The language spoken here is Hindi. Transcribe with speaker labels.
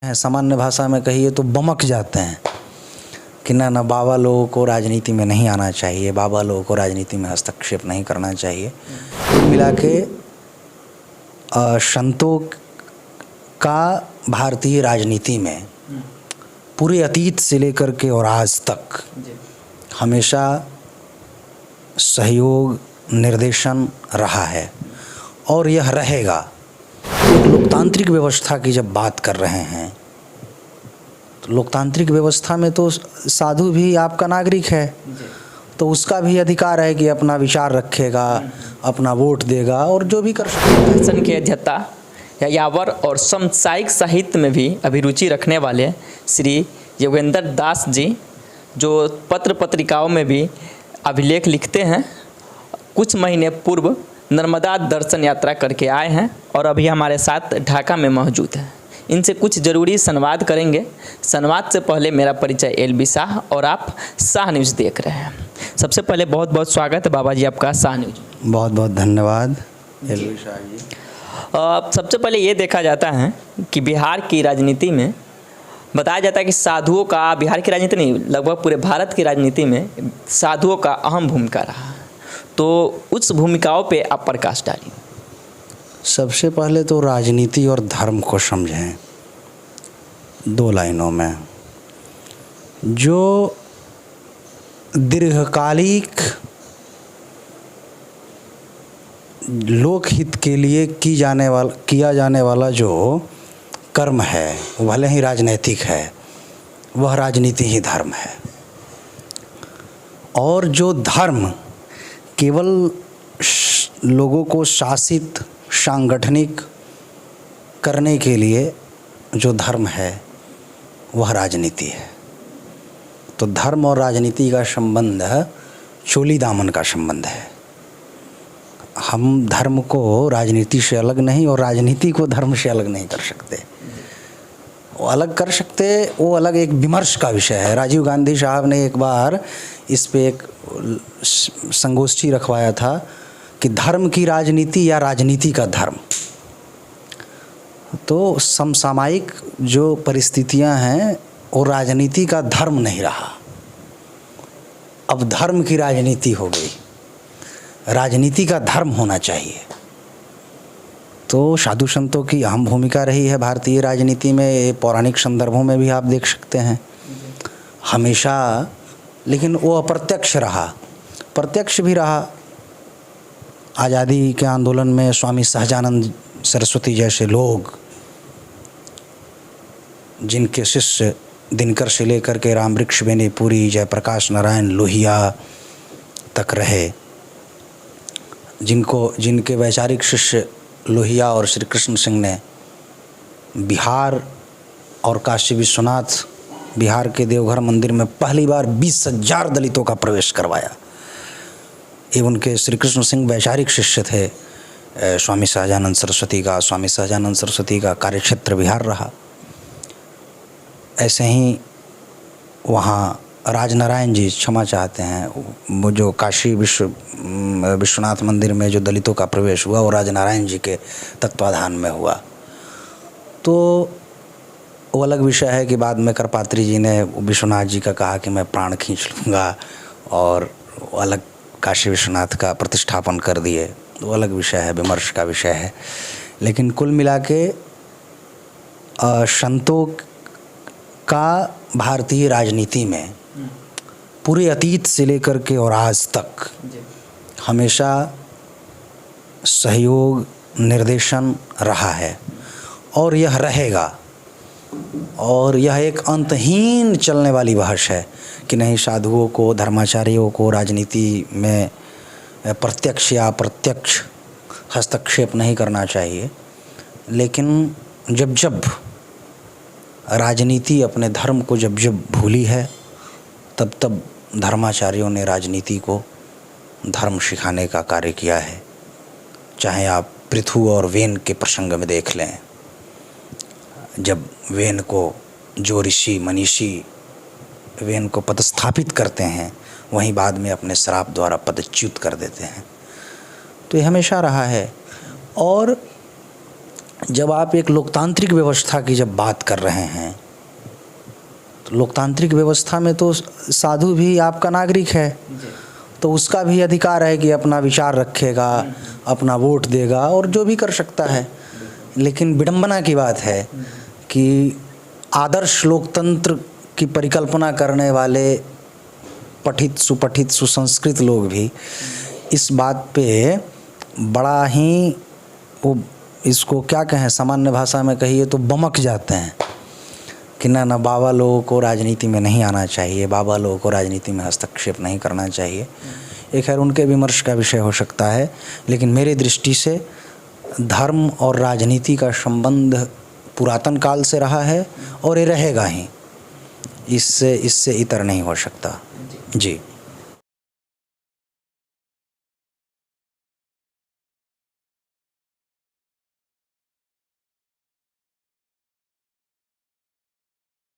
Speaker 1: सामान्य भाषा में कहिए तो बमक जाते हैं कि ना बाबा लोगों को राजनीति में नहीं आना चाहिए, बाबा लोगों को राजनीति में हस्तक्षेप नहीं करना चाहिए। कुल मिला के संतों का भारतीय राजनीति में पूरे अतीत से लेकर के और आज तक हमेशा सहयोग निर्देशन रहा है और यह रहेगा। एक लोकतांत्रिक व्यवस्था की जब बात कर रहे हैं तो लोकतांत्रिक व्यवस्था में तो साधु भी आपका नागरिक है, तो उसका भी अधिकार है कि अपना विचार रखेगा, अपना वोट देगा और जो भी कर सकता।
Speaker 2: दर्शन के अध्येता यायावर और समसामयिक साहित्य में भी अभिरुचि रखने वाले श्री योगेंद्र दास जी, जो पत्र पत्रिकाओं में भी अभिलेख लिखते हैं, कुछ महीने पूर्व नर्मदा दर्शन यात्रा करके आए हैं और अभी हमारे साथ ढाका में मौजूद हैं। इनसे कुछ ज़रूरी संवाद करेंगे। संवाद से पहले मेरा परिचय एलबी शाह और आप शाह न्यूज़ देख रहे हैं। सबसे पहले बहुत बहुत स्वागत है बाबा जी आपका शाह न्यूज़।
Speaker 1: बहुत बहुत धन्यवाद एलबी शाह जी।
Speaker 2: सबसे पहले ये देखा जाता है कि बिहार की राजनीति में बताया जाता है कि साधुओं का, बिहार की राजनीति नहीं लगभग पूरे भारत की राजनीति में साधुओं का अहम भूमिका रहा, तो उस भूमिकाओं पे आप प्रकाश डालिए।
Speaker 1: सबसे पहले तो राजनीति और धर्म को समझें दो लाइनों में। जो दीर्घकालिक लोकहित के लिए किया जाने वाला जो कर्म है, भले ही राजनैतिक है, वह राजनीति ही धर्म है। और जो धर्म केवल लोगों को शासित सांगठनिक करने के लिए जो धर्म है वह राजनीति है। तो धर्म और राजनीति का संबंध चोली दामन का संबंध है। हम धर्म को राजनीति से अलग नहीं और राजनीति को धर्म से अलग नहीं कर सकते। वो अलग कर सकते, वो अलग एक विमर्श का विषय है। राजीव गांधी साहब ने एक बार इस पे एक संगोष्ठी रखवाया था कि धर्म की राजनीति या राजनीति का धर्म। तो समसामयिक जो परिस्थितियां हैं वो राजनीति का धर्म नहीं रहा, अब धर्म की राजनीति हो गई। राजनीति का धर्म होना चाहिए। तो साधु संतों की अहम भूमिका रही है भारतीय राजनीति में। ये पौराणिक संदर्भों में भी आप देख सकते हैं हमेशा, लेकिन वो अप्रत्यक्ष रहा, प्रत्यक्ष भी रहा। आज़ादी के आंदोलन में स्वामी सहजानंद सरस्वती जैसे लोग, जिनके शिष्य दिनकर से लेकर के रामवृक्ष बेनीपुरी, जयप्रकाश नारायण लोहिया तक रहे, जिनके वैचारिक शिष्य लोहिया और श्री कृष्ण सिंह ने बिहार और काशी विश्वनाथ, बिहार के देवघर मंदिर में पहली बार 20,000 दलितों का प्रवेश करवाया। ये उनके श्री कृष्ण सिंह वैचारिक शिष्य थे स्वामी सहजानंद सरस्वती का। स्वामी सहजानंद सरस्वती का कार्यक्षेत्र बिहार रहा। ऐसे ही वहाँ राजनारायण जी, क्षमा चाहते हैं, वो जो काशी विश्वनाथ मंदिर में जो दलितों का प्रवेश हुआ वो राजनारायण जी के तत्वाधान में हुआ। तो वो अलग विषय है कि बाद में करपात्री जी ने विश्वनाथ जी का कहा कि मैं प्राण खींच लूँगा और अलग काशी विश्वनाथ का प्रतिष्ठापन कर दिए। वो अलग विषय है, विमर्श का विषय है। लेकिन कुल मिला के संतों का भारतीय राजनीति में पूरे अतीत से लेकर के और आज तक हमेशा सहयोग निर्देशन रहा है और यह रहेगा। और यह एक अंतहीन चलने वाली बहस है कि नहीं, साधुओं को, धर्माचार्यों को राजनीति में प्रत्यक्ष या अप्रत्यक्ष हस्तक्षेप नहीं करना चाहिए। लेकिन जब जब राजनीति अपने धर्म को जब भूली है, तब तब धर्माचार्यों ने राजनीति को धर्म सिखाने का कार्य किया है। चाहे आप पृथु और वेन के प्रसंग में देख लें, जब वेन को, जो ऋषि मनीषी वेन को पदस्थापित करते हैं, वहीं बाद में अपने श्राप द्वारा पदच्युत कर देते हैं। तो ये हमेशा रहा है। और जब आप एक लोकतांत्रिक व्यवस्था की जब बात कर रहे हैं तो लोकतांत्रिक व्यवस्था में तो साधु भी आपका नागरिक है, तो उसका भी अधिकार है कि अपना विचार रखेगा, अपना वोट देगा और जो भी कर सकता है। लेकिन विडंबना की बात है कि आदर्श लोकतंत्र की परिकल्पना करने वाले पठित सुपठित सुसंस्कृत लोग भी इस बात पे बड़ा ही वो इसको क्या कहें, सामान्य भाषा में कहिए तो बमक जाते हैं कि ना बाबा लोगों को राजनीति में नहीं आना चाहिए, बाबा लोगों को राजनीति में हस्तक्षेप नहीं करना चाहिए। ये खैर उनके विमर्श का विषय हो सकता है, लेकिन मेरे दृष्टि से धर्म और राजनीति का संबंध पुरातन काल से रहा है और ये रहेगा ही, इससे इतर नहीं हो सकता। जी।